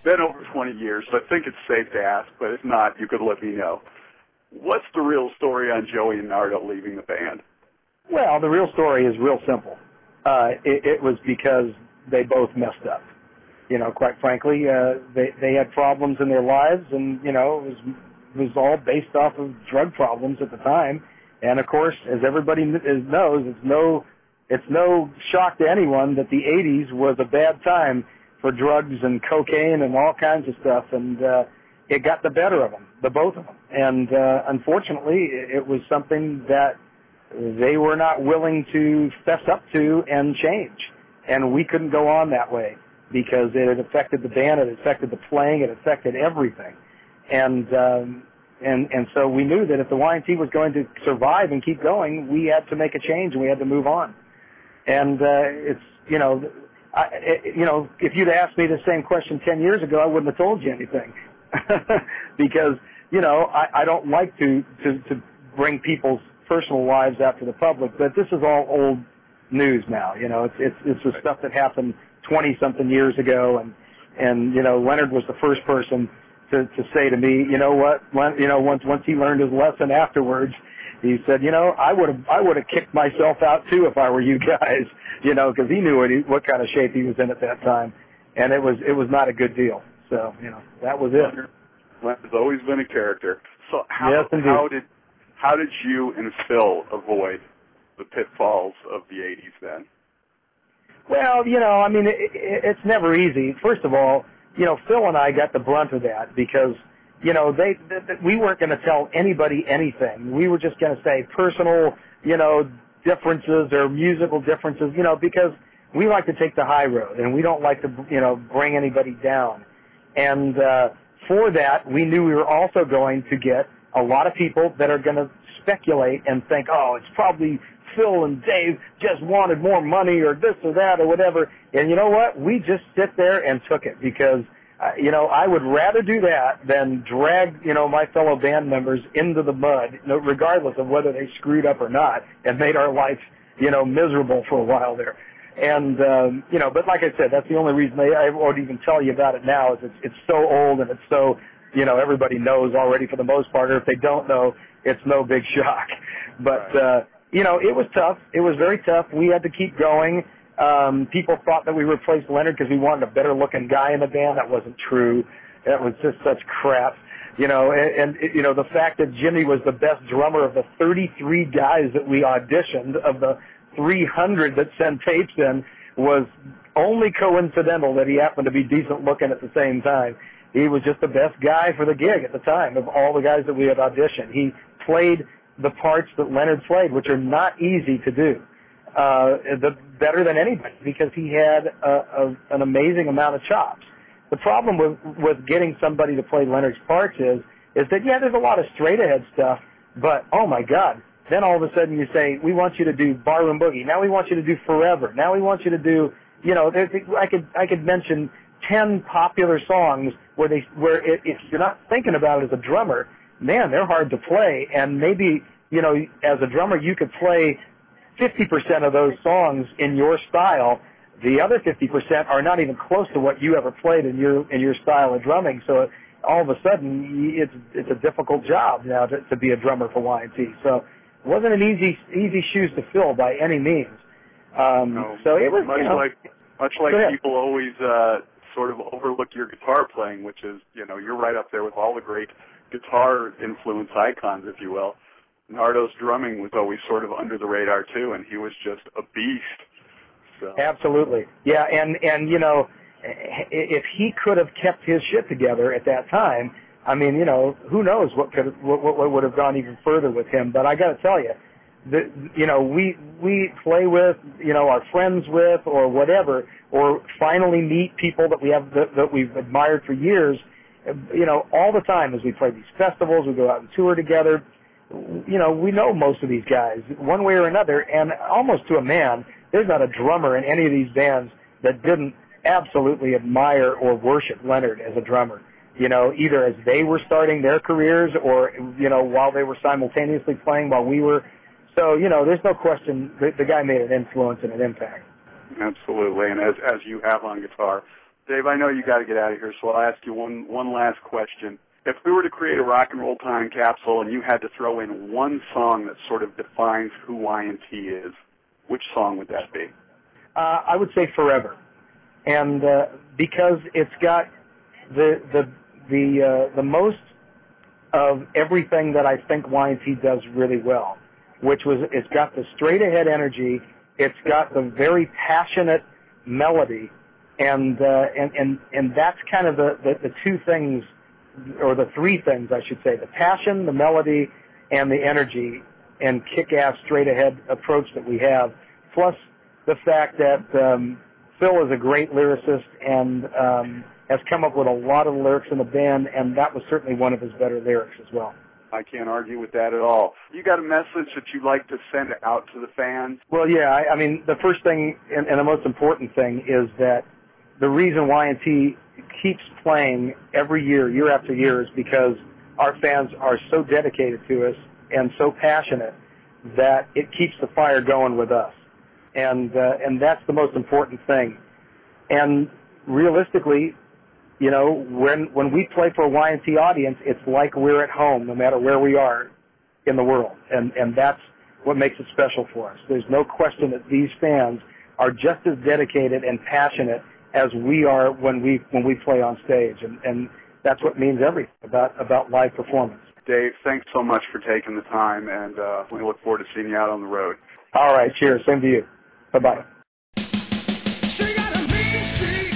been over 20 years, so I think it's safe to ask, but if not, you could let me know. What's the real story on Joey and Nardo leaving the band? Well, the real story is real simple. It was because they both messed up. You know, quite frankly, they had problems in their lives, and, you know, it was all based off of drug problems at the time. And, of course, as everybody knows, it's no shock to anyone that the 80s was a bad time for drugs and cocaine and all kinds of stuff, and it got the better of them, the both of them. And unfortunately, it was something that they were not willing to fess up to and change. And we couldn't go on that way because it had affected the band, it affected the playing, it affected everything. And so we knew that if the Y&T was going to survive and keep going, we had to make a change and we had to move on. And it's, you know, if you'd asked me the same question 10 years ago, I wouldn't have told you anything because, you know, I don't like to bring people's personal lives out to the public, but this is all old news now. You know, it's the stuff that happened 20-something years ago, and you know, Leonard was the first person to say to me, you know what, once he learned his lesson afterwards, he said, you know, I would have kicked myself out too if I were you guys, you know, because he knew what kind of shape he was in at that time, and it was not a good deal. So, you know, that was it. Leonard's always been a character. So yes, how did you and Phil avoid the pitfalls of the 80s then? Well, you know, I mean, it's never easy. First of all, you know, Phil and I got the brunt of that because, you know, we weren't going to tell anybody anything. We were just going to say personal, you know, differences or musical differences, you know, because we like to take the high road and we don't like to, you know, bring anybody down. And for that, we knew we were also going to get a lot of people that are going to speculate and think, oh, it's probably Phil and Dave just wanted more money or this or that or whatever. And you know what? We just sit there and took it because, you know, I would rather do that than drag, you know, my fellow band members into the mud, you know, regardless of whether they screwed up or not and made our life, you know, miserable for a while there. And, you know, but like I said, that's the only reason I won't even tell you about it now is it's so old and it's so, you know, everybody knows already for the most part, or if they don't know, it's no big shock. But, you know, it was tough. It was very tough. We had to keep going. People thought that we replaced Leonard because we wanted a better-looking guy in the band. That wasn't true. That was just such crap. You know, and you know, the fact that Jimmy was the best drummer of the 33 guys that we auditioned, of the 300 that sent tapes in, was only coincidental that he happened to be decent-looking at the same time. He was just the best guy for the gig at the time of all the guys that we had auditioned. He played the parts that Leonard played, which are not easy to do, better than anybody because he had an amazing amount of chops. The problem with getting somebody to play Leonard's parts is that, yeah, there's a lot of straight-ahead stuff, but, oh, my God, then all of a sudden you say, we want you to do Barroom Boogie. Now we want you to do Forever. Now we want you to do, you know, I could mention 10 popular songs where if you're not thinking about it as a drummer, man, they're hard to play. And maybe, you know, as a drummer, you could play 50% of those songs in your style. The other 50% are not even close to what you ever played in your style of drumming. So all of a sudden, it's a difficult job now to be a drummer for Y&T. So it wasn't an easy shoes to fill by any means. No, so it was much like people always sort of overlook your guitar playing, which is, you know, you're right up there with all the great guitar influence icons, if you will. Nardo's drumming was always sort of under the radar too, and he was just a beast. So. Absolutely, yeah, and you know, if he could have kept his shit together at that time, I mean, you know, who knows what would have gone even further with him. But I got to tell you, you know, we play with, you know, our friends with, or whatever, or finally meet people that we've admired for years, you know, all the time as we play these festivals, we go out and tour together. You know, we know most of these guys one way or another, and almost to a man, there's not a drummer in any of these bands that didn't absolutely admire or worship Leonard as a drummer. You know, either as they were starting their careers or, you know, while they were simultaneously playing while we were. So, you know, there's no question the guy made an influence and an impact. Absolutely, and as you have on guitar, Dave, I know you got to get out of here, so I'll ask you one last question. If we were to create a rock and roll time capsule and you had to throw in one song that sort of defines who Y&T is, which song would that be? I would say Forever, and because it's got the most of everything that I think Y&T does really well, which was it's got the straight ahead energy, it's got the very passionate melody, and that's kind of the two things, or the three things, I should say: the passion, the melody, and the energy and kick-ass straight-ahead approach that we have, plus the fact that Phil is a great lyricist and has come up with a lot of lyrics in the band, and that was certainly one of his better lyrics as well. I can't argue with that at all. You got a message that you'd like to send out to the fans? Well, yeah, I mean, the first thing and the most important thing is that the reason Y&T keeps playing every year, year after year, is because our fans are so dedicated to us and so passionate that it keeps the fire going with us. And that's the most important thing. And realistically, you know, when we play for a Y&T audience, it's like we're at home no matter where we are in the world. And that's what makes it special for us. There's no question that these fans are just as dedicated and passionate as we are when we play on stage. And that's what means everything about live performance. Dave, thanks so much for taking the time, and we look forward to seeing you out on the road. All right, cheers. Same to you. Bye-bye. Straight out of Main Street.